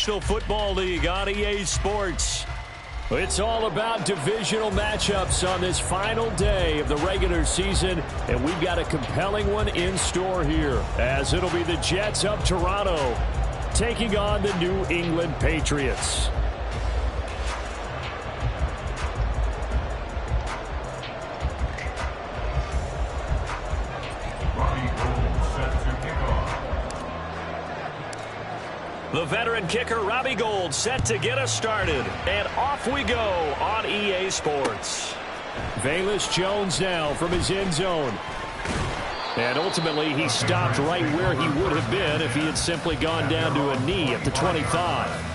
National Football League on EA Sports. It's all about divisional matchups on this final day of the regular season, and we've got a compelling one in store here, as it'll be the Jets of Toronto taking on the New England Patriots. The veteran kicker, Robbie Gould, set to get us started. And off we go on EA Sports. Velus Jones now from his end zone. And ultimately, he stopped right where he would have been if he had simply gone down to a knee at the 25.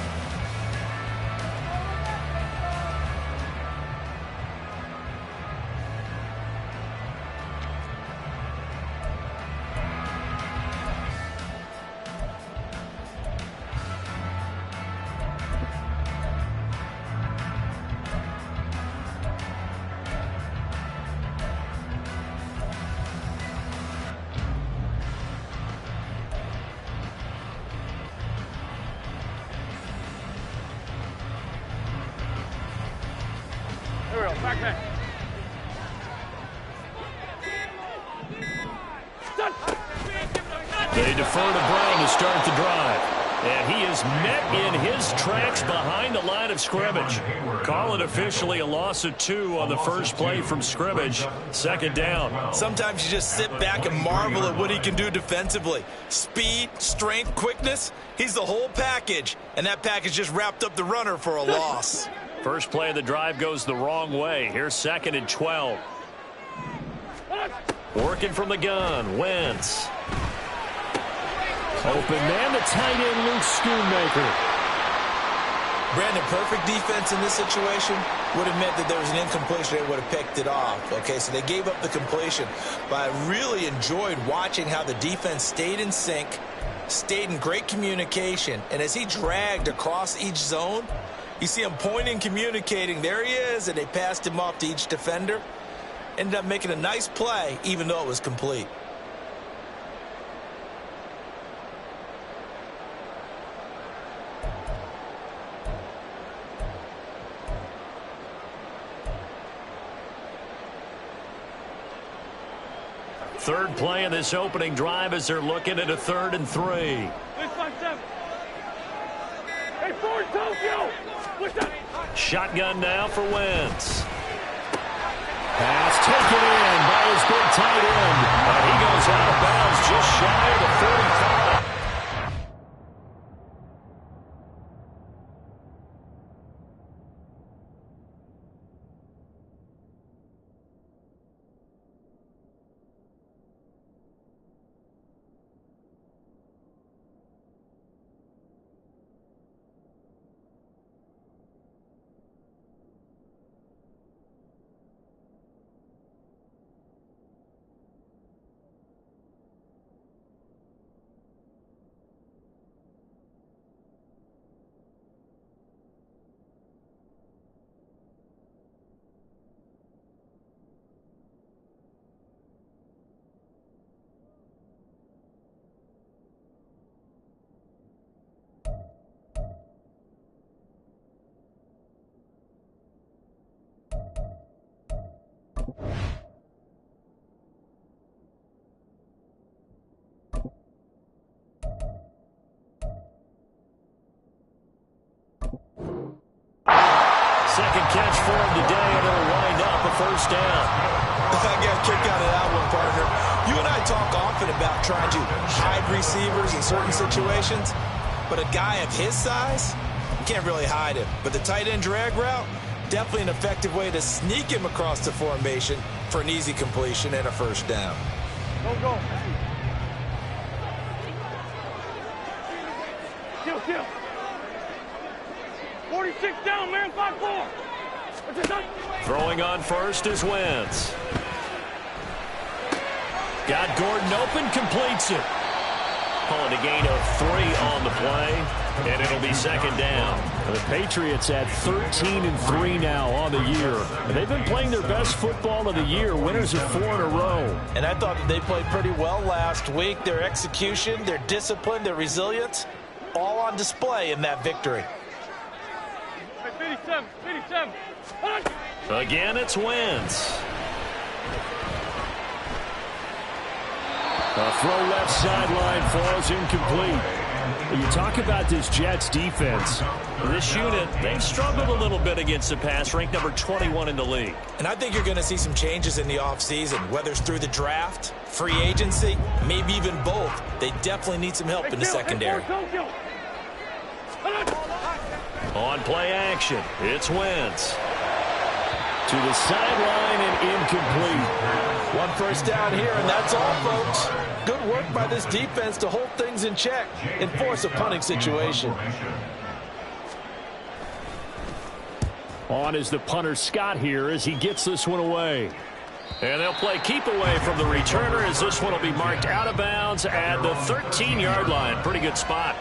They defer to Brown to start the drive. And he is met in his tracks behind the line of scrimmage. Call it officially a loss of 2 on the first play from scrimmage. Second down. Sometimes you just sit back and marvel at what he can do defensively. Speed, strength, quickness. He's the whole package. And that package just wrapped up the runner for a loss. First play of the drive goes the wrong way. Here's 2nd and 12. Working from the gun, Wentz. Open man, the tight end, Luke Schoonmaker. Brandon, perfect defense in this situation would have meant that there was an incompletion. They would have picked it off. Okay, so they gave up the completion. But I really enjoyed watching how the defense stayed in sync, stayed in great communication, and as he dragged across each zone, you see him pointing, communicating. There he is, and they passed him off to each defender. Ended up making a nice play, even though it was complete. Third play of this opening drive as they're looking at a 3rd and 3. Shotgun now for Wentz. Pass taken in by his big tight end. And he goes out of bounds just shy of the 45. Second catch for him today, and it'll wind up a first down. I got a kick out of that one, partner. You and I talk often about trying to hide receivers in certain situations, but a guy of his size, you can't really hide him. But the tight end drag route, definitely an effective way to sneak him across the formation for an easy completion and a first down. Go. Kill. 46 down, man, 5-4. Throwing on first is Wentz. Got Gordon open, completes it. Calling a gain of 3 on the play, and it'll be second down. The Patriots at 13-3 now on the year. And they've been playing their best football of the year, winners of 4 in a row. And I thought that they played pretty well last week. Their execution, their discipline, their resilience, all on display in that victory. 57, 57. Again, it's Wentz. A throw left sideline falls incomplete. You talk about this Jets defense. This unit, they've struggled a little bit against the pass, ranked number 21 in the league. And I think you're going to see some changes in the offseason, whether it's through the draft, free agency, maybe even both. They definitely need some help in the secondary. On play action, it's Wentz. To the sideline and incomplete. One first down here, and that's all, folks. Good work by this defense to hold things in check and force a punting situation. On is the punter Scott here as he gets this one away. And they'll play keep away from the returner as this one will be marked out of bounds at the 13-yard line. Pretty good spot.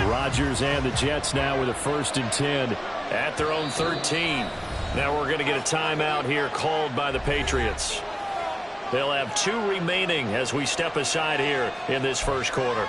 Rodgers and the Jets now with a 1st and 10 at their own 13. Now we're going to get a timeout here called by the Patriots. They'll have 2 remaining as we step aside here in this first quarter.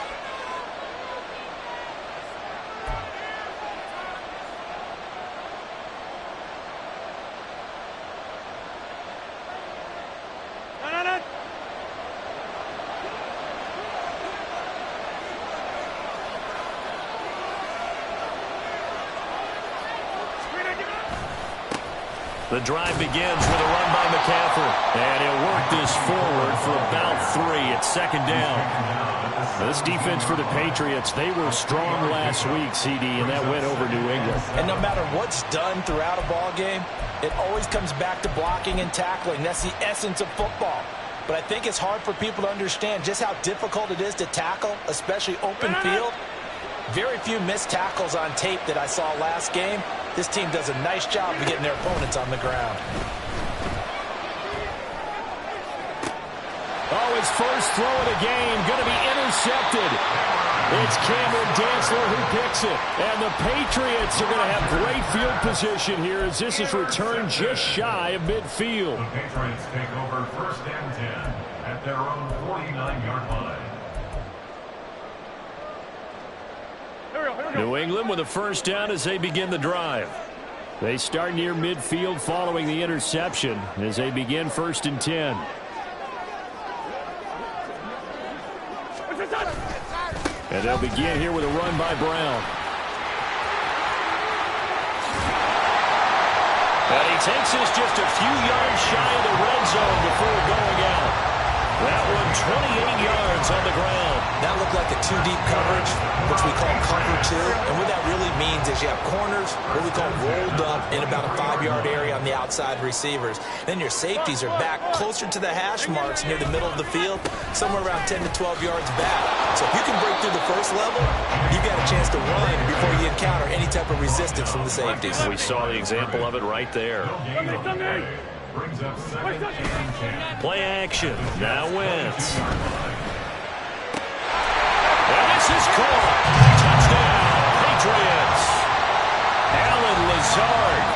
The drive begins with a run by McCaffrey. And he'll work this forward for about 3 at 2nd down. This defense for the Patriots, they were strong last week, CD, and that went over New England. And no matter what's done throughout a ball game, it always comes back to blocking and tackling. That's the essence of football. But I think it's hard for people to understand just how difficult it is to tackle, especially open field. Very few missed tackles on tape that I saw last game. This team does a nice job of getting their opponents on the ground. Oh, his first throw of the game going to be intercepted. It's Cameron Dantzler who picks it. And the Patriots are going to have great field position here as this is returned just shy of midfield. The Patriots take over 1st and 10 at their own 49-yard line. New England with a 1st down as they begin the drive. They start near midfield following the interception as they begin 1st and 10. And they'll begin here with a run by Brown. And he takes this just a few yards shy of the red zone before going out. That one 28 yards on the ground. That looked like a 2-deep coverage, which we call cover 2. And what that really means is you have corners, what we call rolled up in about a 5-yard area on the outside receivers. Then your safeties are back closer to the hash marks near the middle of the field, somewhere around 10 to 12 yards back. So if you can break through the first level, you've got a chance to run before you encounter any type of resistance from the safeties. We saw the example of it right there. Brings up 2nd and 10. Play action. Now Wentz. And this is caught. Touchdown, Patriots. Allen Lazard,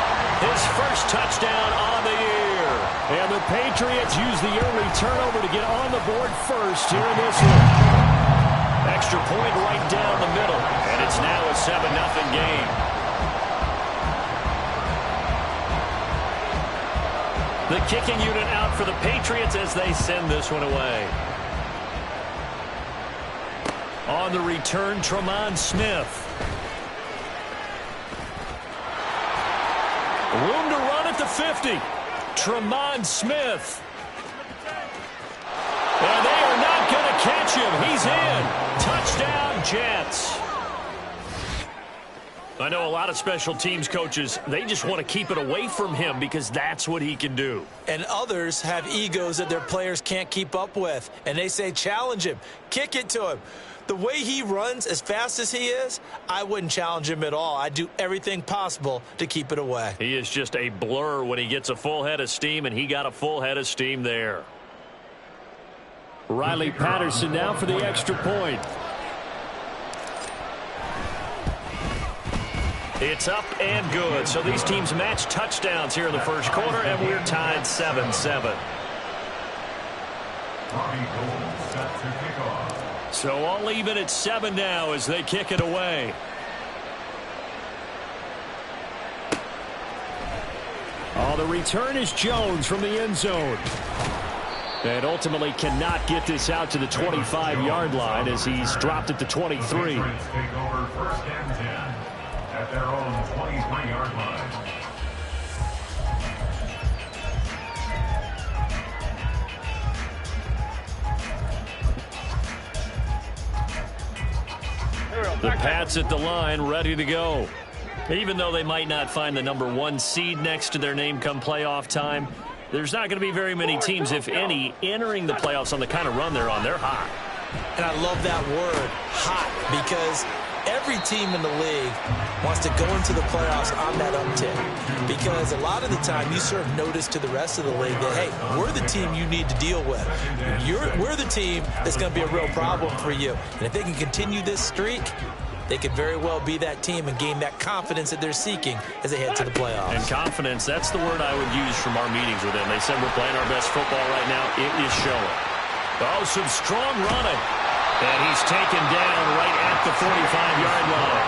his first touchdown on the year. And the Patriots use the early turnover to get on the board first here in this one. Extra point right down the middle. And it's now a 7-0 game. The kicking unit out for the Patriots as they send this one away. On the return, Tremont Smith. Room to run at the 50. Tremont Smith. And they are not going to catch him. He's in. Touchdown, Jets. I know a lot of special teams coaches, they just want to keep it away from him because that's what he can do. And others have egos that their players can't keep up with. And they say, challenge him. Kick it to him. The way he runs as fast as he is, I wouldn't challenge him at all. I'd do everything possible to keep it away. He is just a blur when he gets a full head of steam, and he got a full head of steam there. Riley Patterson now for the extra point. It's up and good. So these teams match touchdowns here in the first quarter, and we're tied 7-7. So all even at 7 now as they kick it away. Oh, the return is Jones from the end zone. And ultimately cannot get this out to the 25-yard line as he's dropped at the 23. Take over first and 10 at their own 23-yard line. The Pats at the line, ready to go. Even though they might not find the #1 seed next to their name come playoff time, there's not going to be very many teams, if any, entering the playoffs on the kind of run they're on. They're hot. And I love that word, hot, because every team in the league wants to go into the playoffs on that uptick. Because a lot of the time you serve notice to the rest of the league that, hey, we're the team you need to deal with. We're the team that's going to be a real problem for you. And if they can continue this streak, they could very well be that team and gain that confidence that they're seeking as they head to the playoffs. And confidence, that's the word I would use from our meetings with them. They said we're playing our best football right now. It is showing. Oh, some strong running. And he's taken down right at the 45-yard line.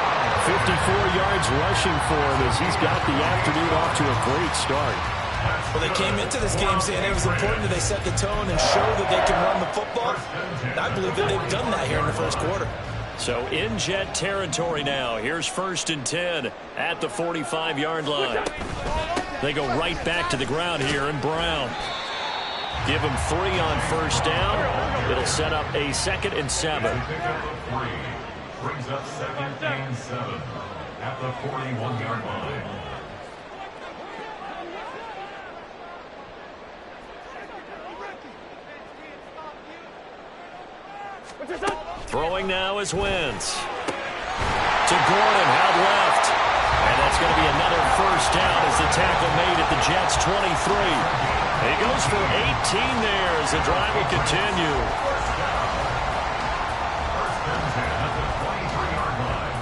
54 yards rushing for him as he's got the afternoon off to a great start. Well, they came into this game saying it was important that they set the tone and show that they can run the football. I believe that they've done that here in the first quarter. So in Jet territory now. Here's first and 10 at the 45-yard line. They go right back to the ground here, and Brown. Give him 3 on first down. It'll set up a 2nd and 7. Brings up 2nd and 7 at the 41-yard line. Throwing now is Wentz. To Gordon, out left. And that's going to be another first down as the tackle made at the Jets' 23. He goes for 18 there as the drive will continue. First and 10 at the 23-yard line.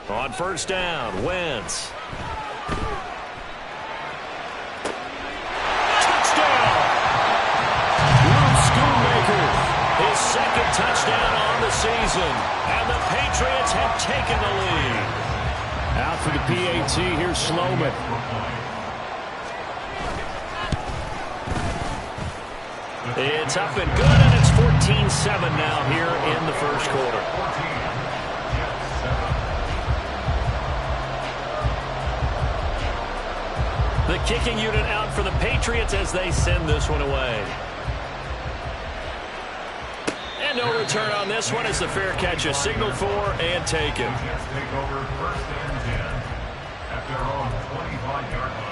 On first down, Wentz. His 2nd touchdown on the season. And the Patriots have taken the lead. Out for the PAT, here's Sloman. It's up and good, and it's 14-7 now here in the first quarter. The kicking unit out for the Patriots as they send this one away. And no return on this one as the fair catch is signaled for and taken. Jets take over first and 10 at their own 25-yard line.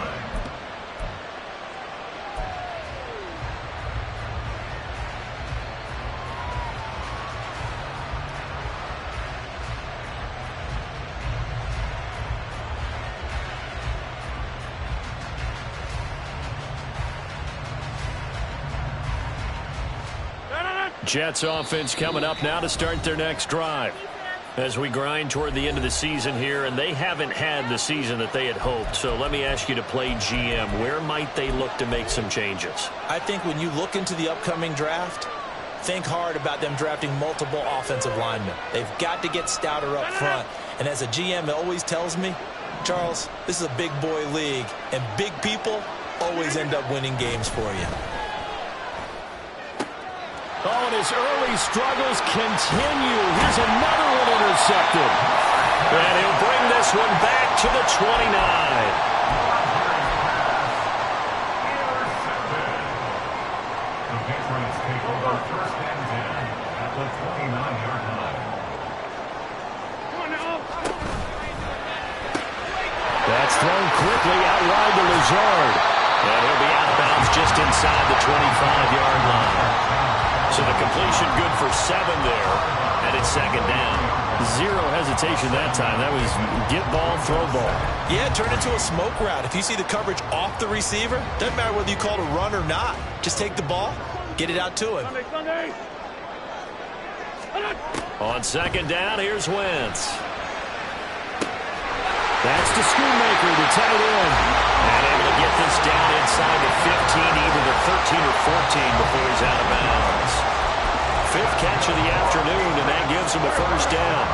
Jets offense coming up now to start their next drive. As we grind toward the end of the season here, and they haven't had the season that they had hoped. So let me ask you to play GM. Where might they look to make some changes? I think when you look into the upcoming draft, think hard about them drafting multiple offensive linemen. They've got to get stouter up front. And as a GM, it always tells me, Charles, this is a big boy league, and big people always end up winning games for you. Oh, and his early struggles continue. Here's another one intercepted. And he'll bring this one back to the 29. The Patriots take over first and 10 at the 29-yard line. That's thrown quickly out wide to Lazard. And he'll be out of bounds just inside the 25-yard line. So the completion good for 7 there, and it's 2nd down. Zero hesitation that time. That was get ball, throw ball. Yeah, turn into a smoke route. If you see the coverage off the receiver, doesn't matter whether you call it a run or not. Just take the ball, get it out to him. Sunday. On second down, here's Wentz. That's to Schoonmaker, the tight end. And able to get this down inside the 15, either the 13 or 14 before he's out of bounds. Fifth catch of the afternoon, and that gives him a first down.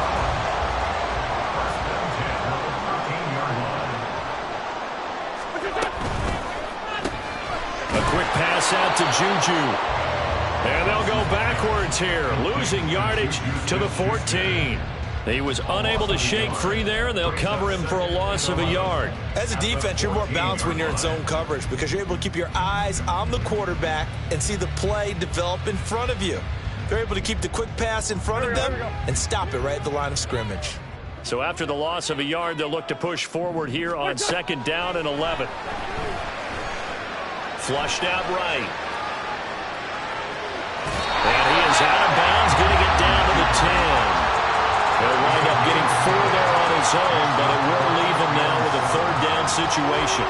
A quick pass out to Juju. And they'll go backwards here, losing yardage to the 14. He was unable to shake free there, and they'll cover him for a loss of a yard. As a defense, you're more balanced when you're in zone coverage because you're able to keep your eyes on the quarterback and see the play develop in front of you. They're able to keep the quick pass in front of them and stop it right at the line of scrimmage. So after the loss of a yard, they'll look to push forward here on second down and 11. Flushed out right. And he is out of bounds, getting it down to the 10. He'll wind up getting 4 there on his own, but it will leave him now with a third down situation.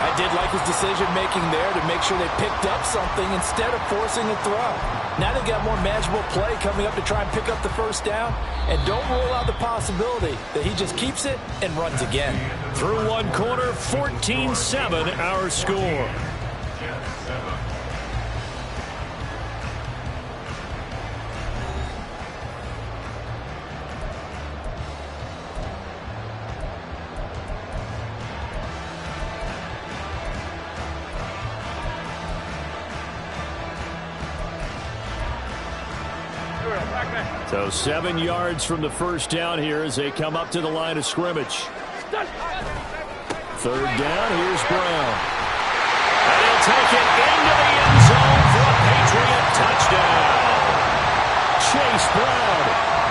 I did like his decision-making there to make sure they picked up something instead of forcing a throw. Now they've got more manageable play coming up to try and pick up the first down, and don't rule out the possibility that he just keeps it and runs again. Through one quarter, 14-7 our score. So 7 yards from the first down here as they come up to the line of scrimmage. Third down, here's Brown. And he'll take it into the end zone for a Patriot touchdown. Chase Brown,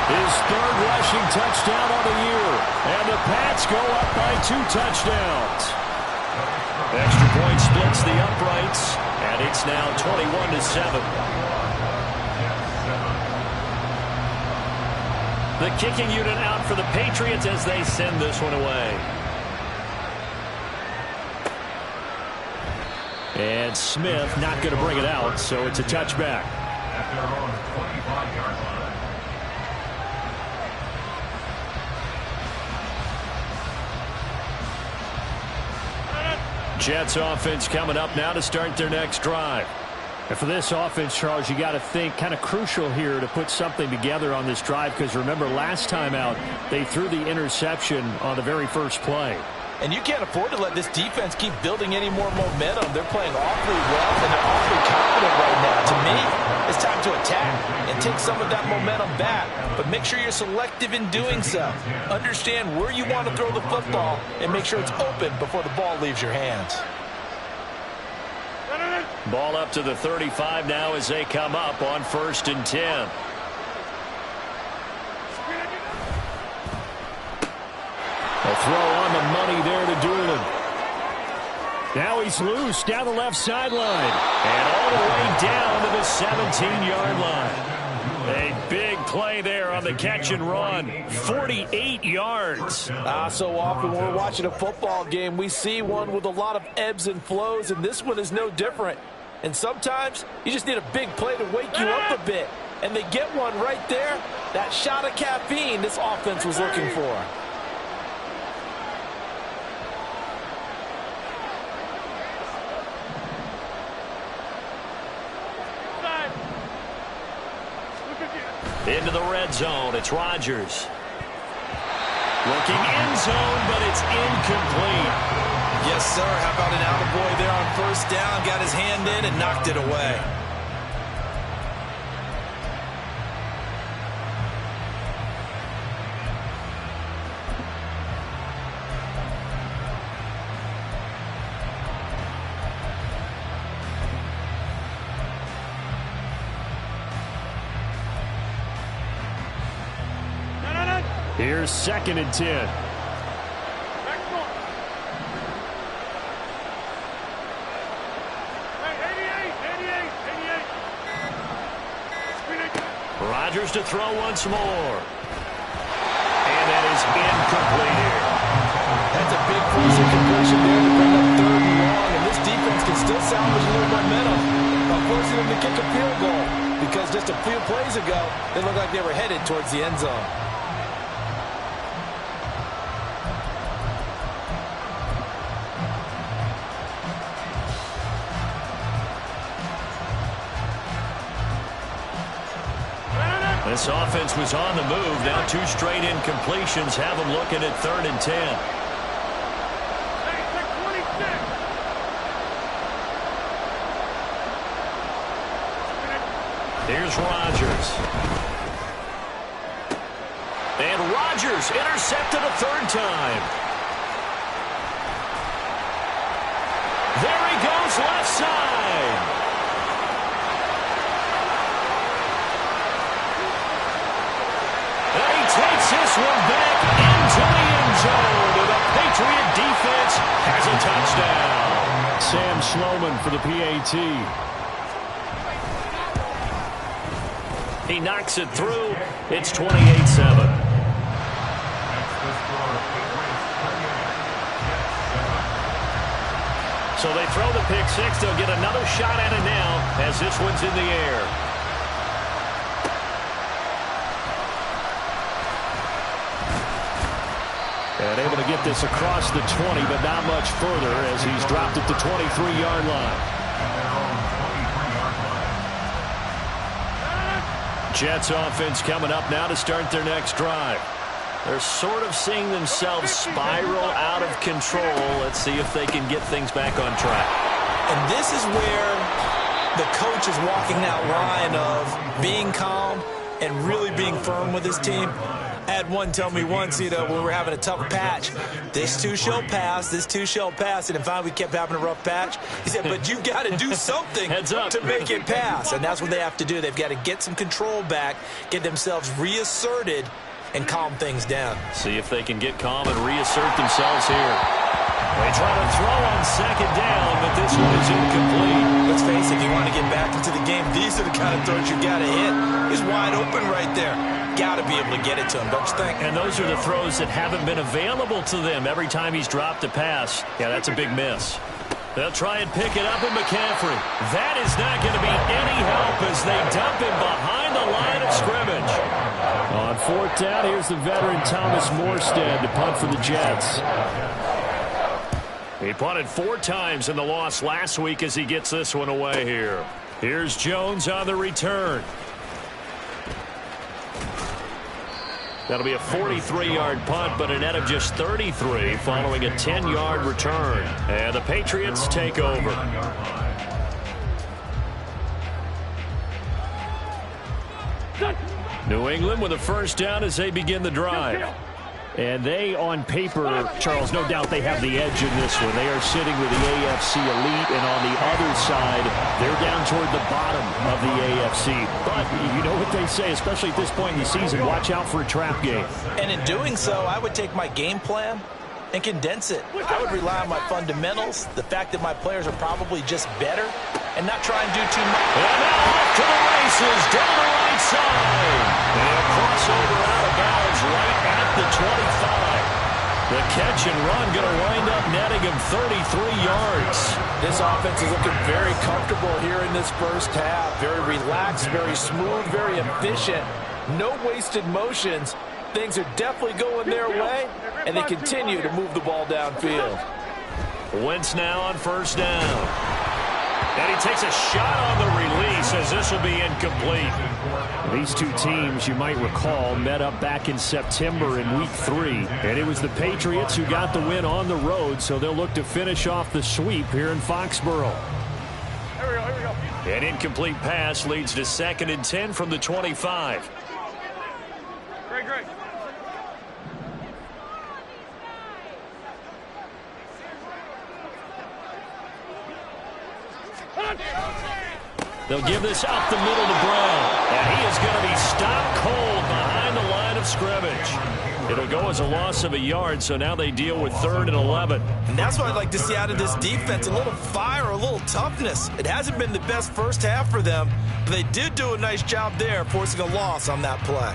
his third rushing touchdown of the year. And the Pats go up by 2 touchdowns. Extra point splits the uprights, and it's now 21-7. The kicking unit out for the Patriots as they send this one away. And Smith not going to bring it out, so it's a touchback. At their own 25-yard line. Jets offense coming up now to start their next drive. And for this offense, Charles, you got to think kind of crucial here to put something together on this drive because remember last time out they threw the interception on the very first play. And you can't afford to let this defense keep building any more momentum. They're playing awfully well, and they're awfully confident right now. To me, it's time to attack and take some of that momentum back. But make sure you're selective in doing so. Understand where you want to throw the football and make sure it's open before the ball leaves your hands. Ball up to the 35 now as they come up on 1st and 10. A throw on the money there to Doolin. Now he's loose down the left sideline. And all the way down to the 17-yard line. A big play there on the catch and run. 48 yards. So often when we're watching a football game, we see one with a lot of ebbs and flows, and this one is no different. And sometimes you just need a big play to wake you up a bit. And they get one right there. That shot of caffeine this offense was looking for. Into the red zone. It's Rodgers. Looking end zone, but it's incomplete. Yes, sir. How about an attaboy there on first down? Got his hand in and knocked it away. Here's 2nd and 10. Rodgers to throw once more. that is incomplete here. That's a big force of completion there to bring up 3rd and long, and this defense can still salvage a little momentum by forcing them to kick a field goal, because just a few plays ago, they looked like they were headed towards the end zone. This offense was on the move. Now 2 straight incompletions have them looking at 3rd and 10. Here's Rodgers. And Rodgers intercepted a 3rd time. There he goes, left side. Takes this one back into the end zone. And the Patriot defense has a touchdown. Sam Schloman for the PAT. He knocks it through. It's 28-7. So they throw the pick 6. They'll get another shot at it now as this one's in the air. And able to get this across the 20, but not much further as he's dropped at the 23-yard line. Jets offense coming up now to start their next drive. They're sort of seeing themselves spiral out of control. Let's see if they can get things back on track. And this is where the coach is walking that line of being calm and really being firm with his team. I had one tell me once, when we were having a tough patch, this too shall pass, this too shall pass, and finally we kept having a rough patch. He said, but you've got to do something to make it pass, and that's what they have to do. They've got to get some control back, get themselves reasserted, and calm things down. See if they can get calm and reassert themselves here. They try to throw on 2nd down, but this one is incomplete. Let's face it, if you want to get back into the game, these are the kind of throws you got to hit. He's wide open right there. Got to be able to get it to him, don't you think? And those are the throws that haven't been available to them every time he's dropped a pass. Yeah, that's a big miss. They'll try and pick it up with McCaffrey. That is not going to be any help as they dump him behind the line of scrimmage. On 4th down, here's the veteran Thomas Morstead to punt for the Jets. He punted 4 times in the loss last week as he gets this one away here. Here's Jones on the return. That'll be a 43-yard punt, but a net of just 33 following a 10-yard return. And the Patriots take over. New England with a 1st down as they begin the drive. And they, on paper, Charles, no doubt they have the edge in this one. They are sitting with the AFC elite, and on the other side, they're down toward the bottom of the AFC. But you know what they say, especially at this point in the season, watch out for a trap game. And in doing so, I would take my game plan and condense it. I would rely on my fundamentals, the fact that my players are probably just better, and not try and do too much. And now off to the races, down the right side. And a crossover out of bounds right at the 25. The catch and run going to wind up netting him 33 yards. This offense is looking very comfortable here in this first half. Very relaxed, very smooth, very efficient. No wasted motions. Things are definitely going their way, and they continue to move the ball downfield. Wentz now on 1st down. And he takes a shot on the release as this will be incomplete. These two teams, you might recall, met up back in September in Week 3. And it was the Patriots who got the win on the road, so they'll look to finish off the sweep here in Foxborough. Here we go. An incomplete pass leads to 2nd and 10 from the 25. Great. They'll give this up the middle to Brown. And he is going to be stopped cold behind the line of scrimmage. It'll go as a loss of a yard, so now they deal with 3rd and 11. And that's what I'd like to see out of this defense, a little fire, a little toughness. It hasn't been the best first half for them, but they did do a nice job there, forcing a loss on that play.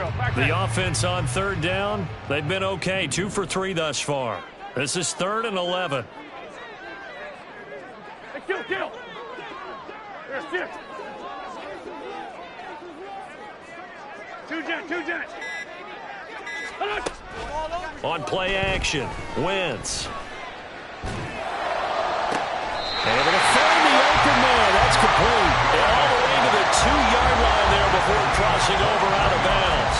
we go. Back The there. offense on third down, they've been okay. 2 for 3 thus far. This is 3rd and 11. Hey, kill. There's 6. 2 jet. On play action, Wentz. Able to find the open man. That's complete. And all the way to the 2-yard line there before crossing over out of bounds.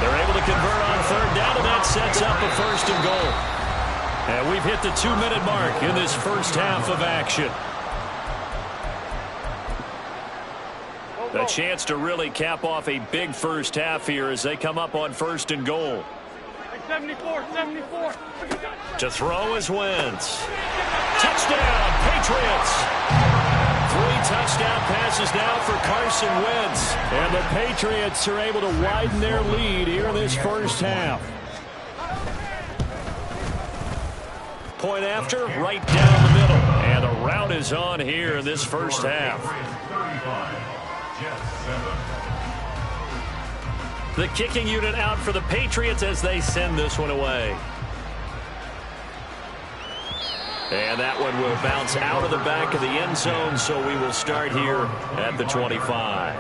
They're able to convert on third down, and that sets up a 1st and goal. And we've hit the 2-minute mark in this first half of action. A chance to really cap off a big first half here as they come up on 1st and goal. 74. To throw is Wentz. Touchdown, Patriots. 3 touchdown passes now for Carson Wentz. And the Patriots are able to widen their lead here in this first half. Point after, right down the middle. And the route is on here in this first half. The kicking unit out for the Patriots as they send this one away. And that one will bounce out of the back of the end zone, so we will start here at the 25.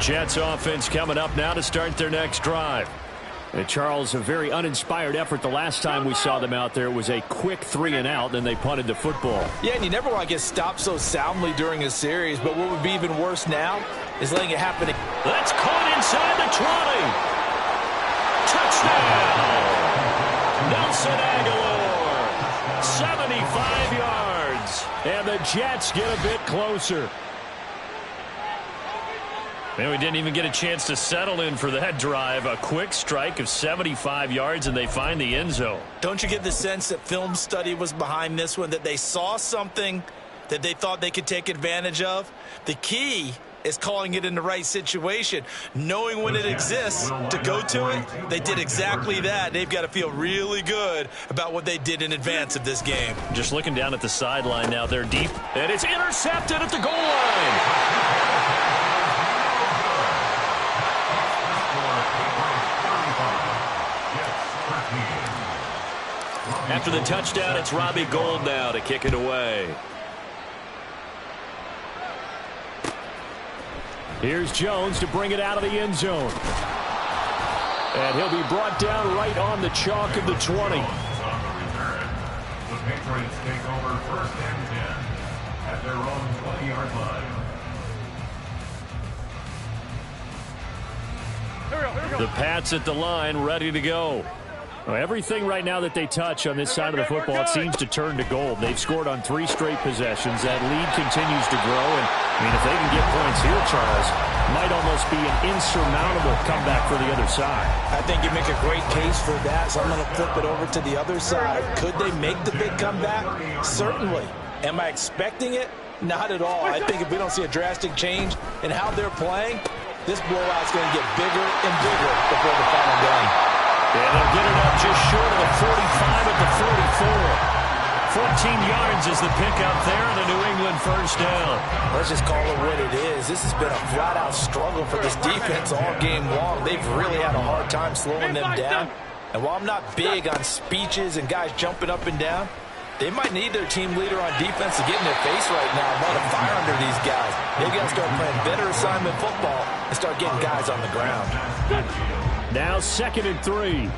Jets offense coming up now to start their next drive. And Charles, a very uninspired effort the last time we saw them out there. It was a quick 3-and-out, then they punted the football. Yeah, and you never want to get stopped so soundly during a series, but what would be even worse now is letting it happen. That's caught inside the 20. Touchdown! Nelson Aguilar, 75 yards. And the Jets get a bit closer. Man, we didn't even get a chance to settle in for that drive. A quick strike of 75 yards, and they find the end zone. Don't you get the sense that film study was behind this one, that they saw something that they thought they could take advantage of? The key is calling it in the right situation, knowing when it exists to go to it. They did exactly that. They've got to feel really good about what they did in advance of this game. Just looking down at the sideline now, they're deep, and it's intercepted at the goal line. After the touchdown, it's Robbie Gould now to kick it away. Here's Jones to bring it out of the end zone. And he'll be brought down right on the chalk of the 20. The Patriots take over 1st and 10 at their own 20-yard line. Here we go. The Pats at the line, ready to go. Well, everything right now that they touch on this side of the football, it seems to turn to gold. They've scored on 3 straight possessions. That lead continues to grow. And, I mean, if they can get points here, Charles, might almost be an insurmountable comeback for the other side. I think you make a great case for that, so I'm going to flip it over to the other side. Could they make the big comeback? Certainly. Am I expecting it? Not at all. I think if we don't see a drastic change in how they're playing, this blowout's going to get bigger and bigger before the final game. And they'll get it up just short of the 45 at the 44. 14 yards is the pickup there, and a New England first down. Let's just call it what it is. This has been a flat-out struggle for this defense all game long. They've really had a hard time slowing them down. And while I'm not big on speeches and guys jumping up and down, they might need their team leader on defense to get in their face right now and light a fire under these guys. They've got to start playing better assignment football and start getting guys on the ground. Now 2nd and 3.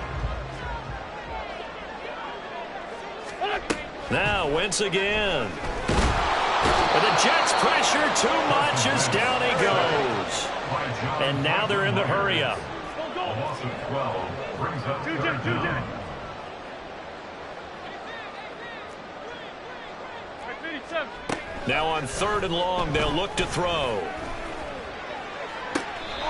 Now Wentz again. But the Jets pressure too much as down he goes. And now they're in the hurry-up. A loss of 12 brings up 3rd down. Now on 3rd and long, they'll look to throw.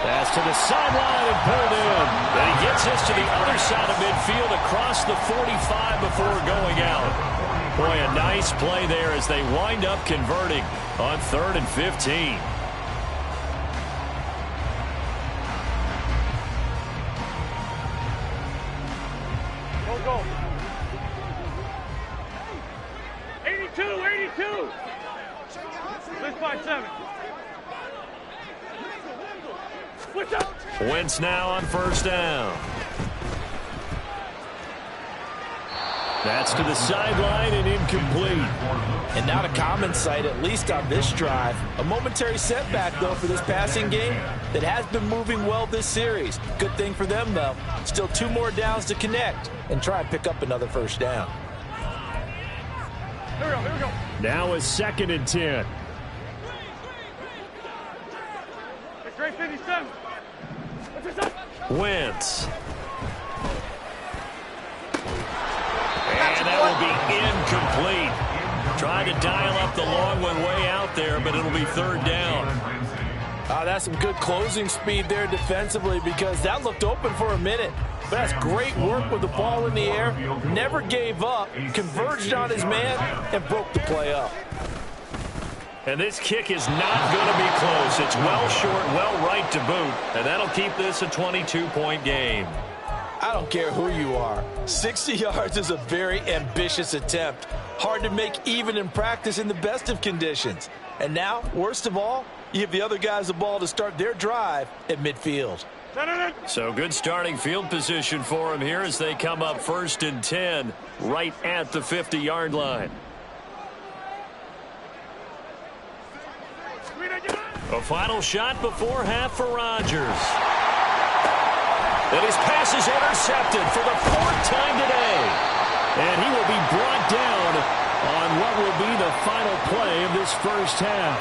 Pass to the sideline and pulled in. And he gets this to the other side of midfield across the 45 before going out. Boy, a nice play there as they wind up converting on 3rd and 15. Go. 82. 5-7. Switch up. Wentz now on first down. That's to the sideline and incomplete. And not a common sight, at least on this drive. A momentary setback, though, for this passing game that has been moving well this series. Good thing for them, though. Still 2 more downs to connect and try and pick up another first down. Here we go. Now a 2nd and 10. Great 57. What's this up? Wentz. And that will be incomplete. Trying to dial up the long one way out there, but it'll be 3rd down. That's some good closing speed there defensively, because that looked open for a minute. But that's great work with the ball in the air. Never gave up, converged on his man, and broke the play up. And this kick is not going to be close. It's well short, well right to boot. And that'll keep this a 22-point game. I don't care who you are. 60 yards is a very ambitious attempt. Hard to make even in practice in the best of conditions. And now, worst of all, you give the other guys the ball to start their drive at midfield. So good starting field position for them here as they come up 1st and 10 right at the 50-yard line. A final shot before half for Rodgers. And his pass is intercepted for the 4th time today. And he will be brought down on what will be the final play of this first half.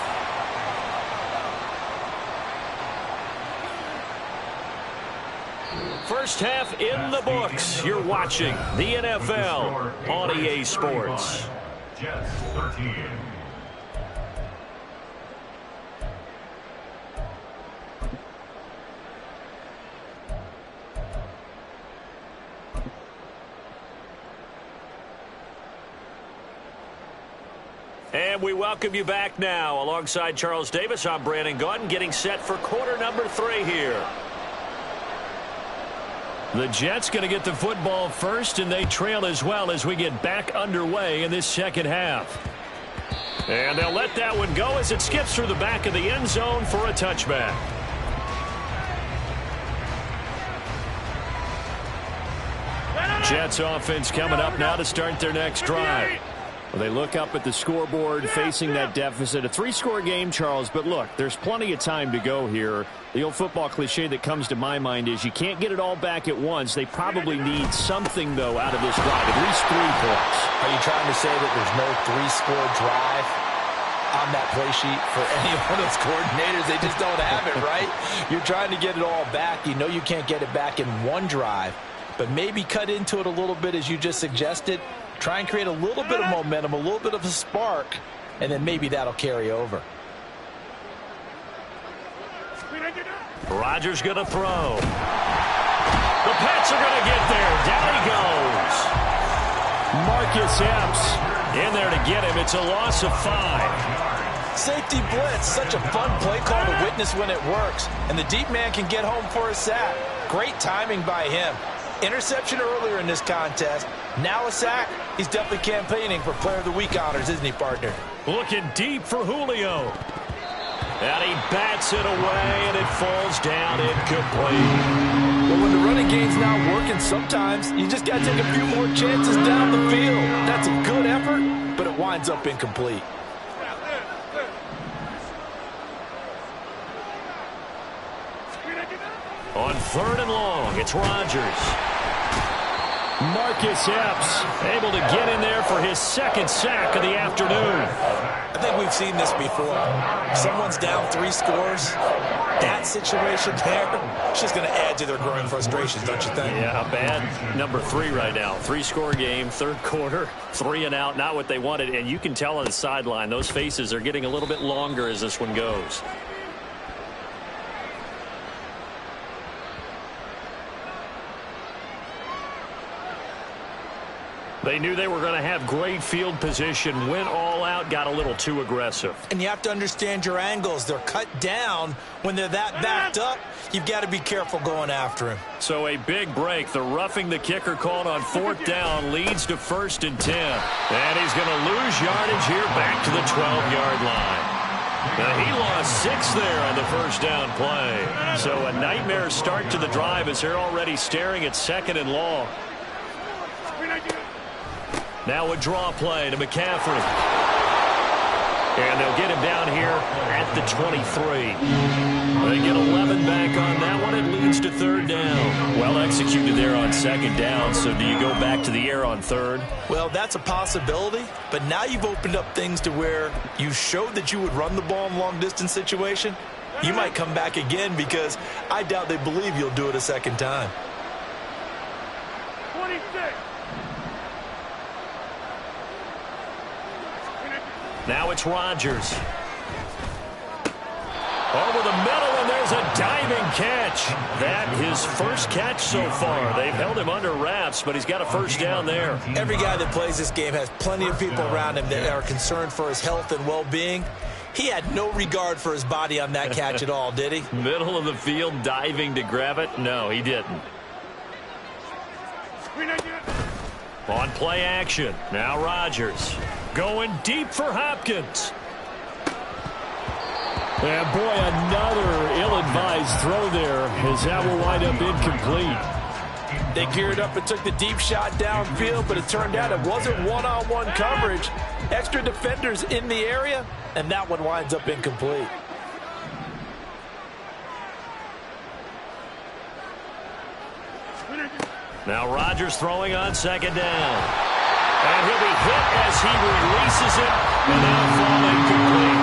First half in the books. You're watching the NFL on EA Sports. Jets 13. And we welcome you back now. Alongside Charles Davis, I'm Brandon Gaudin, getting set for quarter number 3 here. The Jets going to get the football first, and they trail as well as we get back underway in this second half. And they'll let that one go as it skips through the back of the end zone for a touchback. Jets offense coming up now to start their next drive. Well, they look up at the scoreboard facing that deficit. A 3-score game, Charles, but look, there's plenty of time to go here. The old football cliche that comes to my mind is you can't get it all back at once. They probably need something, though, out of this drive, at least 3 points. Are you trying to say that there's no 3-score drive on that play sheet for any one of those coordinators? They just don't have it, right? You're trying to get it all back. You know you can't get it back in one drive, but maybe cut into it a little bit as you just suggested. Try and create a little bit of momentum, a little bit of a spark, and then maybe that'll carry over. Rodgers going to throw. The Pats are going to get there. Down he goes. Marcus Epps in there to get him. It's a loss of 5. Safety blitz, such a fun play call to witness when it works. And the deep man can get home for a sack. Great timing by him. Interception earlier in this contest. Now a sack. He's definitely campaigning for Player of the Week honors, isn't he, partner? Looking deep for Julio. And he bats it away, and it falls down incomplete. But when the running game's not working, sometimes you just got to take a few more chances down the field. That's a good effort, but it winds up incomplete. On 3rd and long, it's Rodgers. Marcus Epps able to get in there for his 2nd sack of the afternoon. I think we've seen this before. Someone's down 3 scores. That situation there, it's just going to add to their growing frustrations, don't you think? Yeah, bad number 3 right now. 3-score game, 3rd quarter, 3 and out, not what they wanted. And you can tell on the sideline, those faces are getting a little bit longer as this one goes. They knew they were going to have great field position, went all out, got a little too aggressive. And you have to understand your angles. They're cut down. When they're that backed up, you've got to be careful going after him. So a big break. The roughing the kicker called on 4th down leads to 1st and 10. And he's going to lose yardage here back to the 12-yard line. He lost 6 there on the first down play. So a nightmare start to the drive as they're already staring at 2nd and long. Now a draw play to McCaffrey. And they'll get him down here at the 23. They get 11 back on that one. It leads to 3rd down. Well executed there on 2nd down. So do you go back to the air on 3rd? Well, that's a possibility. But now you've opened up things to where you showed that you would run the ball in long-distance situation. You might come back again because I doubt they believe you'll do it a 2nd time. 26. Now it's Rodgers. Over the middle, and there's a diving catch. That his first catch so far. They've held him under wraps, but he's got a 1st down there. Every guy that plays this game has plenty of people around him that are concerned for his health and well-being. He had no regard for his body on that catch at all, did he? Middle of the field, diving to grab it? No, he didn't. On play action, now Rodgers. Going deep for Hopkins. And boy, another ill-advised throw there as that will wind up incomplete. They geared up and took the deep shot downfield, but it turned out it wasn't one-on-one coverage. Extra defenders in the area, and that one winds up incomplete. Now Rodgers throwing on 2nd down. And he'll be hit as he releases it, and that'll fall incomplete.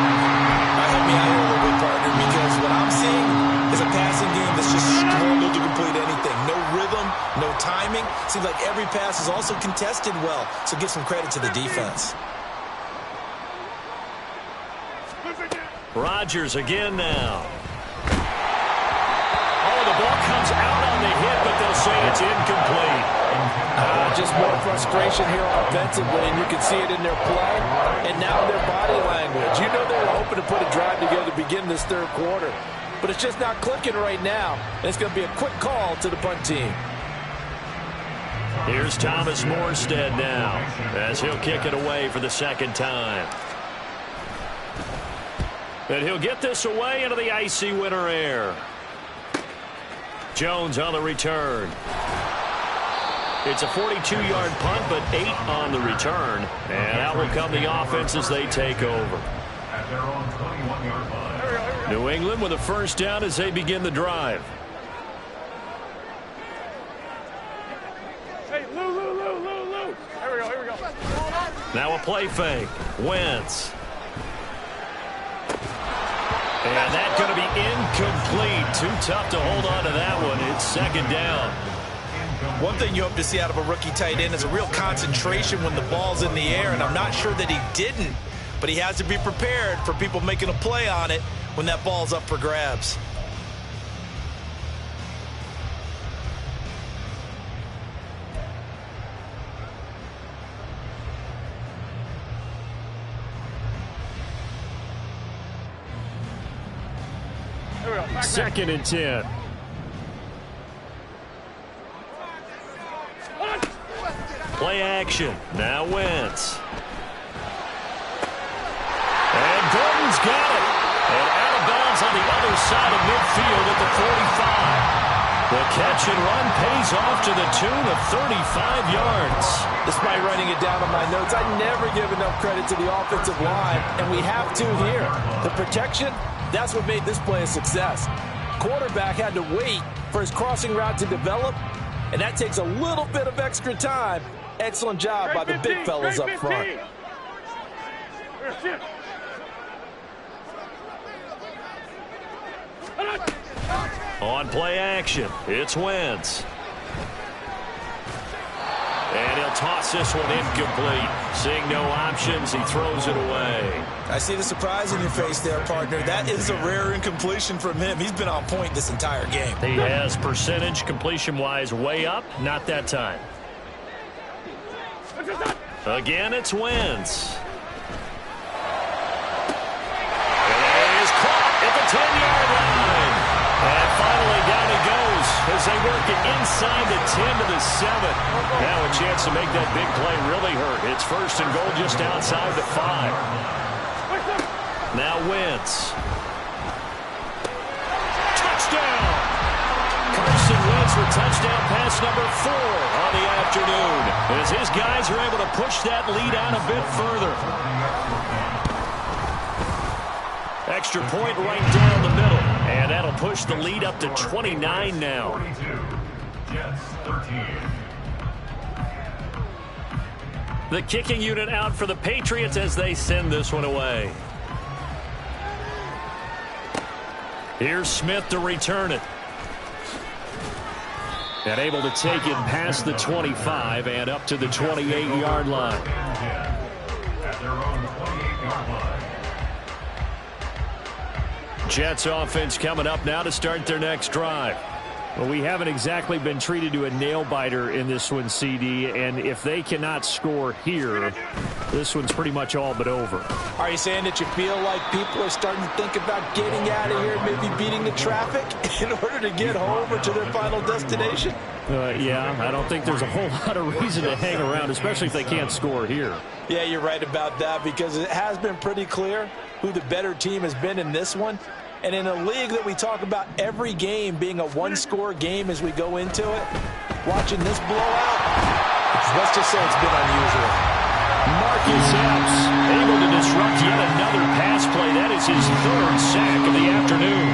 Help me out here a little bit, partner, because what I'm seeing is a passing game that's just struggled to complete anything. No rhythm, no timing. Seems like every pass is also contested well, so give some credit to the defense. Rodgers again now. Oh, the ball comes out on the hit, but they'll say it's incomplete. Just more frustration here offensively, and you can see it in their play and now their body language. You know they're hoping to put a drive together to begin this 3rd quarter, but it's just not clicking right now, and it's going to be a quick call to the punt team. Here's Thomas Morstead now as he'll kick it away for the 2nd time. And he'll get this away into the icy winter air. Jones on the return. It's a 42-yard punt, but 8 on the return. And out will come the offense as they take over. At their own 21-yard line. New England with a 1st down as they begin the drive. Hey, Lou. Here we go. Now a play fake. Wentz. And that's going to be incomplete. Too tough to hold on to that one. It's 2nd down. One thing you hope to see out of a rookie tight end is a real concentration when the ball's in the air, and I'm not sure that he didn't, but he has to be prepared for people making a play on it when that ball's up for grabs. Here we go. 2nd and 10. Play action. Now Wentz. And Gordon's got it. And out of bounds on the other side of midfield at the 45. The catch and run pays off to the tune of 35 yards. Despite writing it down on my notes, I never give enough credit to the offensive line, and we have to here. The protection, that's what made this play a success. Quarterback had to wait for his crossing route to develop, and that takes a little bit of extra time. Excellent job by the big fellas up front. On play action, it's Wentz. And he'll toss this one incomplete. Seeing no options, he throws it away. I see the surprise in your face there, partner. That is a rare incompletion from him. He's been on point this entire game. He has percentage completion-wise way up. Not that time. Again, it's Wentz. And he is caught at the 10-yard line. And finally down he goes as they work it inside the 10 to the 7. Now a chance to make that big play really hurt. It's 1st and goal just outside the 5. Now Wentz. Touchdown! Carson Wentz with touchdown pass number 4 on the afternoon, as his guys are able to push that lead out a bit further. Extra point right down the middle, and that'll push the lead up to 29 now. Jets 13. The kicking unit out for the Patriots as they send this one away. Here's Smith to return it. And able to take it past the 25 and up to the 28-yard line. At their own 28-yard line. Jets offense coming up now to start their next drive. Well, we haven't exactly been treated to a nail-biter in this one, CD, and if they cannot score here, this one's pretty much all but over. Are you saying that you feel like people are starting to think about getting out of here, maybe beating the traffic in order to get home or to their final destination? Yeah, I don't think there's a whole lot of reason to hang around, especially if they can't score here. Yeah, you're right about that, because it has been pretty clear who the better team has been in this one. And in a league that we talk about every game being a one-score game as we go into it, watching this blowout, let's just say it's been unusual. Marcus Epps able to disrupt yet another pass play. That is his 3rd sack of the afternoon.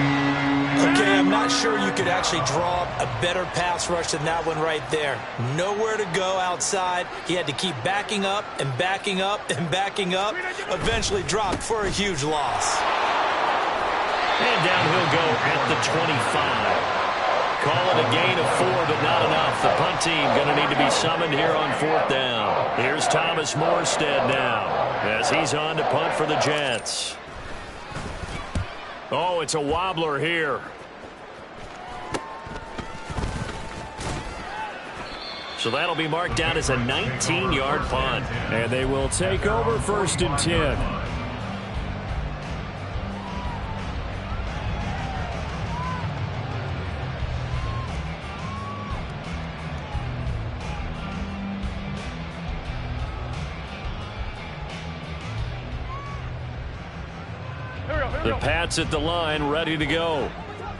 Okay, I'm not sure you could actually draw up a better pass rush than that one right there. Nowhere to go outside. He had to keep backing up and backing up and backing up. Eventually dropped for a huge loss. And down he'll go at the 25. Call it a gain of 4, but not enough. The punt team going to need to be summoned here on 4th down. Here's Thomas Morstead now as he's on to punt for the Jets. Oh, it's a wobbler here. So that'll be marked down as a 19-yard punt. And they will take over 1st and 10. The Pats at the line, ready to go.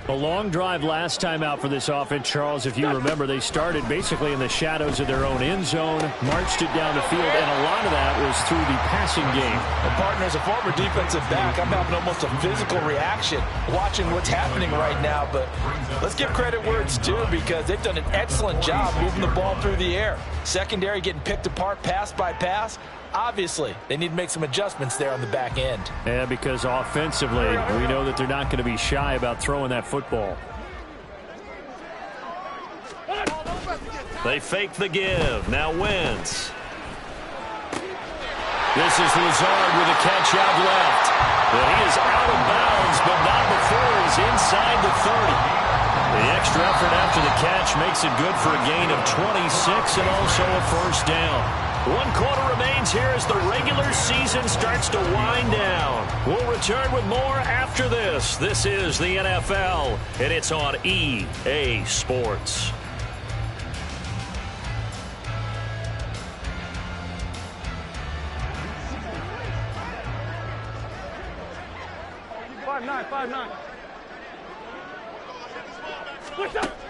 A long drive last time out for this offense, Charles. If you remember, they started basically in the shadows of their own end zone, marched it down the field, and a lot of that was through the passing game. And partner, as a former defensive back, I'm having almost a physical reaction watching what's happening right now. But let's give credit where it's due, because they've done an excellent job moving the ball through the air. Secondary getting picked apart pass by pass. Obviously, they need to make some adjustments there on the back end. Yeah, because offensively, we know that they're not going to be shy about throwing that football. They fake the give. Now Wentz. This is Lazard with a catch out left. Well, he is out of bounds, but not before he's inside the 30. The extra effort after the catch makes it good for a gain of 26 and also a 1st down. 1 quarter remains here as the regular season starts to wind down. We'll return with more after this. This is the NFL, and it's on EA Sports.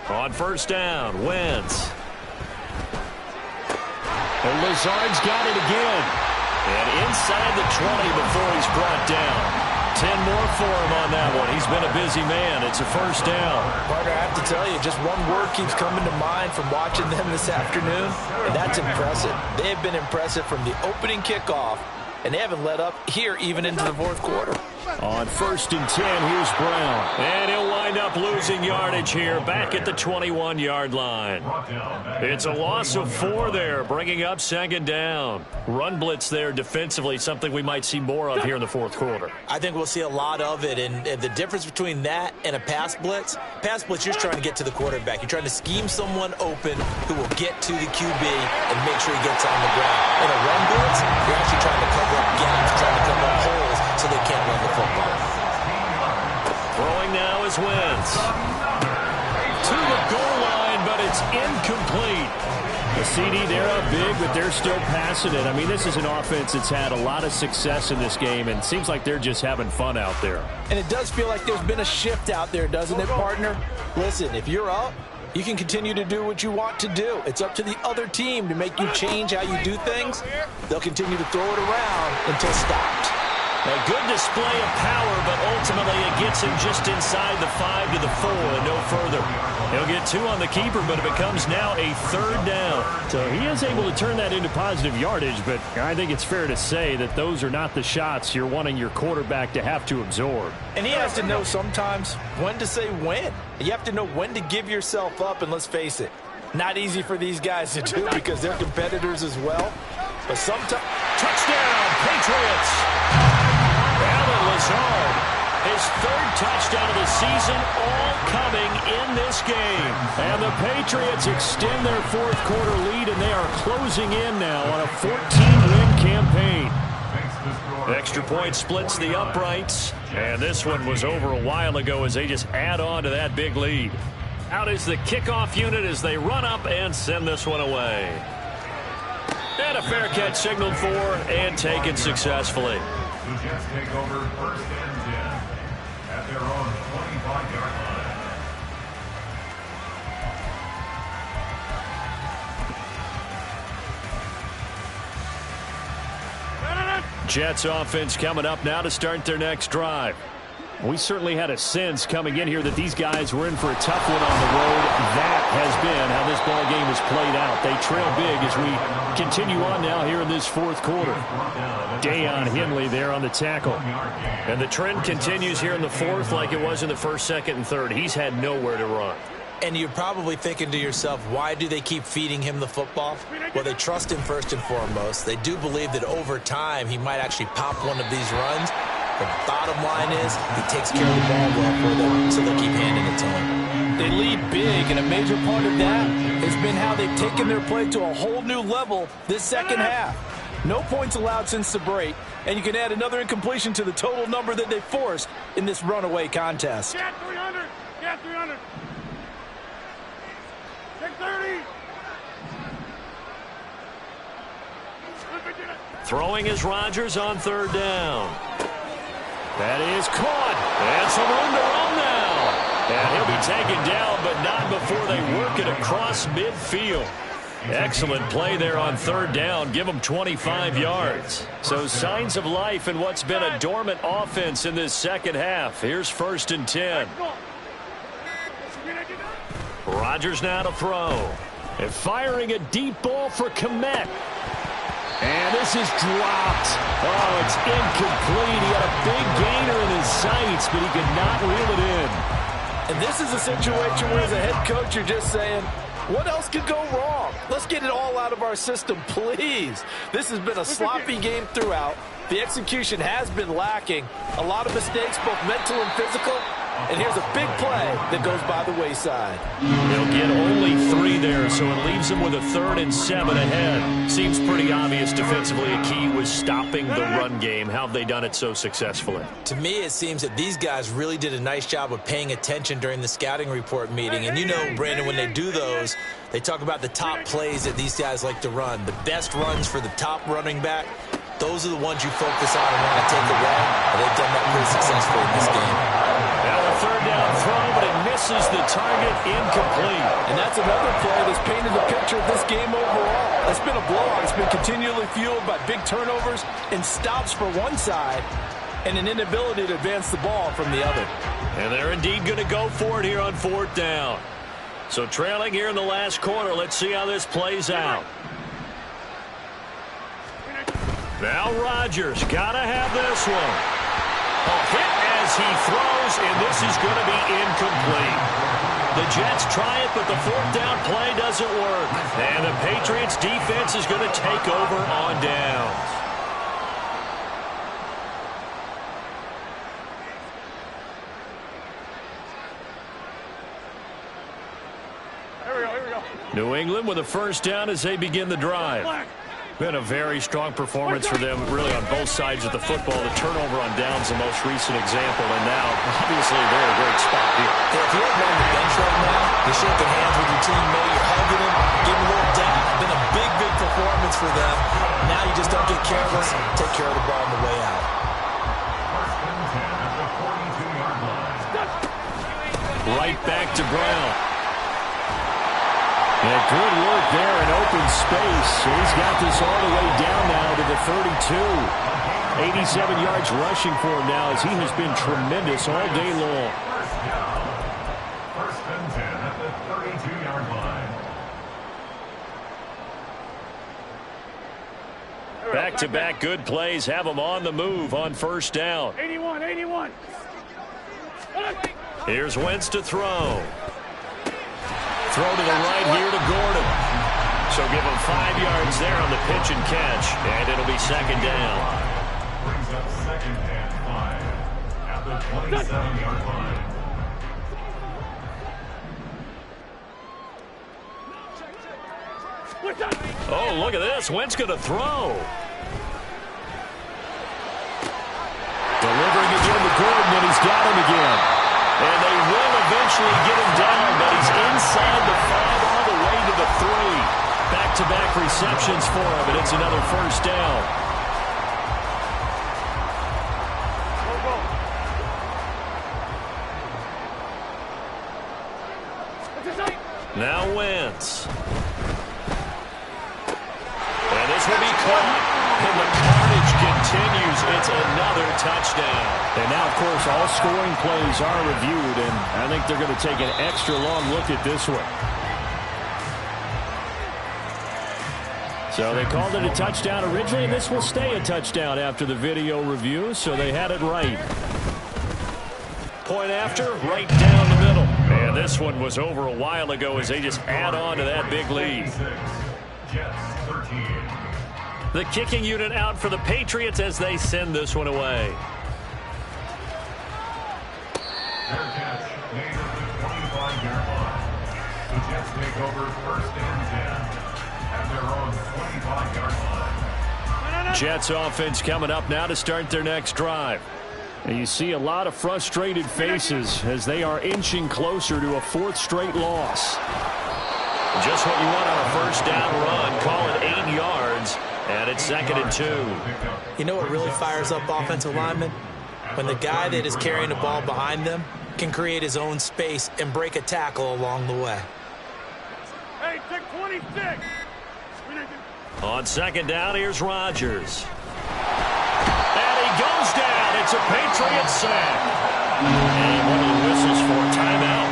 On 1st down, Wentz. And Lazard's got it again. And inside the 20 before he's brought down. 10 more for him on that one. He's been a busy man. It's a 1st down. Partner, I have to tell you, just one word keeps coming to mind from watching them this afternoon, and that's impressive. They have been impressive from the opening kickoff, and they haven't let up here even into the 4th quarter. On 1st and 10, here's Brown. And he'll wind up losing yardage here back at the 21-yard line. It's a loss of 4 there, bringing up 2nd down. Run blitz there defensively, something we might see more of here in the 4th quarter. I think we'll see a lot of it, and the difference between that and a pass blitz, you're just trying to get to the quarterback. You're trying to scheme someone open who will get to the QB and make sure he gets on the ground. In a run blitz, you're actually trying to cover up gaps, trying to cover up holes so they can't run the football. Throwing now is Wentz. To the goal line, but it's incomplete. A CD, they're up big, but they're still passing it. I mean, this is an offense that's had a lot of success in this game, and it seems like they're just having fun out there. And it does feel like there's been a shift out there, doesn't it, partner? Listen, if you're up, you can continue to do what you want to do. It's up to the other team to make you change how you do things. They'll continue to throw it around until stopped. A good display of power, but ultimately it gets him just inside the 5 to the 4 and no further. He'll get 2 on the keeper, but it becomes now a 3rd down. So he is able to turn that into positive yardage, but I think it's fair to say that those are not the shots you're wanting your quarterback to have to absorb. And he has to know sometimes when to say when. You have to know when to give yourself up, and let's face it, not easy for these guys to do because they're competitors as well. But sometimes... Touchdown, Patriots! Alan Lazard, his 3rd touchdown of the season, all coming in this game. And the Patriots extend their 4th quarter lead, and they are closing in now on a 14-win campaign. Extra point splits the uprights, and this one was over a while ago as they just add on to that big lead. Out is the kickoff unit as they run up and send this one away. And a fair catch signaled for and taken successfully. The Jets take over 1st and 10 at their own 25-yard line. Jets offense coming up now to start their next drive. We certainly had a sense coming in here that these guys were in for a tough one on the road. That has been how this ball game has played out. They trail big as we continue on now here in this 4th quarter. Deion Henley there on the tackle. And the trend continues here in the 4th like it was in the 1st, 2nd, and 3rd. He's had nowhere to run. And you're probably thinking to yourself, why do they keep feeding him the football? Well, they trust him first and foremost. They do believe that over time he might actually pop one of these runs. The bottom line is he takes care of the ball well for them, so they'll keep handing it to him. They lead big, and a major part of that has been how they've taken their play to a whole new level this second half. No points allowed since the break, and you can add another incompletion to the total number that they forced in this runaway contest. Get 300. Get 300. Get 30. Throwing is Rodgers on 3rd down. That is caught. And some room to run now. And he'll be taken down, but not before they work it across midfield. Excellent play there on 3rd down. Give them 25 yards. So signs of life in what's been a dormant offense in this second half. Here's 1st and 10. Rodgers now to throw. And firing a deep ball for Kmet. And this is dropped. Oh, it's incomplete. He had a big gainer in his sights, but he could not reel it in. And this is a situation where as a head coach, you're just saying, what else could go wrong? Let's get it all out of our system, please. This has been a sloppy game throughout. The execution has been lacking. A lot of mistakes, both mental and physical. And here's a big play that goes by the wayside. They'll get only 3 there, so it leaves them with a 3rd and 7 ahead. Seems pretty obvious defensively a key was stopping the run game. How have they done it so successfully? To me, it seems that these guys really did a nice job of paying attention during the scouting report meeting. And you know, Brandon, when they do those, they talk about the top plays that these guys like to run. The best runs for the top running back, those are the ones you focus on and want to take away. And they've done that pretty successfully in this game. Now a 3rd down throw, but it misses the target, incomplete. And that's another play that's painted the picture of this game overall. It's been a blowout. It's been continually fueled by big turnovers and stops for one side and an inability to advance the ball from the other. And they're indeed going to go for it here on 4th down. So trailing here in the last quarter, let's see how this plays out. Now Rodgers got to have this one. A hit as he throws, and this is going to be incomplete. The Jets try it, but the 4th down play doesn't work. And the Patriots defense is going to take over on downs. Here we go. New England with a 1st down as they begin the drive. Been a very strong performance for them, really, on both sides of the football. The turnover on downs, the most recent example, and now, obviously, they're in a great spot here. Yeah, if you're on the bench right now, you're shaking hands with your teammate, you're hugging him, giving a little dap. big, big performance for them. Now you just don't get careless. Take care of the ball on the way out. First and 10 at the 42-yard line. Right back to Brown. Yeah, good work there in open space. He's got this all the way down now to the 32. 87 yards rushing for him now as he has been tremendous all day long. First and 10 at the 32-yard line. Back-to-back good plays have them on the move on first down. 81, 81. Here's Wentz to throw. Throw to the right here to Gordon. So give him 5 yards there on the pitch and catch, and it'll be second down. Brings up second and 5 at the 27-yard line. Oh, look at this. Wentz going to throw. Delivering again to Gordon, and he's got him again. And they will eventually get him down, but he's inside the 5 all the way to the 3. Back-to-back receptions for him, and it's another first down. Now Wentz. And this will be caught. And the carnage continues. It's another touchdown. And now, of course, all scoring plays are reviewed, and I think they're going to take an extra long look at this one. So they called it a touchdown originally, and this will stay a touchdown after the video review, so they had it right. Point after, right down the middle. And this one was over a while ago as they just add on to that big lead. Jets 13. The kicking unit out for the Patriots as they send this one away. Fair catch made at the 25-yard line. The Jets take over first and 10 at their own 25-yard line. Jets offense coming up now to start their next drive. And you see a lot of frustrated faces as they are inching closer to a 4th straight loss. Just what you want on a first down run. Call it 8 yards. And it's second and 2. You know what really fires up offensive linemen? When the guy that is carrying the ball behind them can create his own space and break a tackle along the way. Hey, take 26. On second down, here's Rodgers. And he goes down. It's a Patriot sack. And one of the whistles for timeout.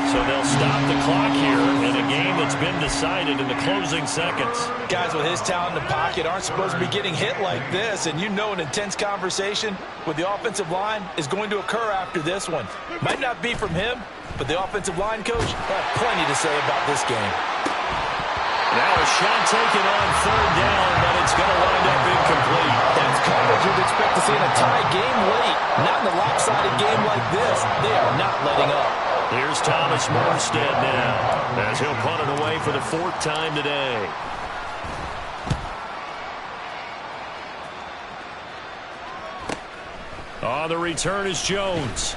So they'll stop the clock here in a game that's been decided in the closing seconds. Guys with his talent in the pocket aren't supposed to be getting hit like this, and you know an intense conversation with the offensive line is going to occur after this one. Might not be from him, but the offensive line coach have plenty to say about this game. Now a shot taken on third down, but it's going to wind up incomplete. That's coverage you'd expect to see in a tie game late. Not in a lopsided game like this. They are not letting up. Here's Thomas Morstead now as he'll punt it away for the 4th time today. On the return is Jones.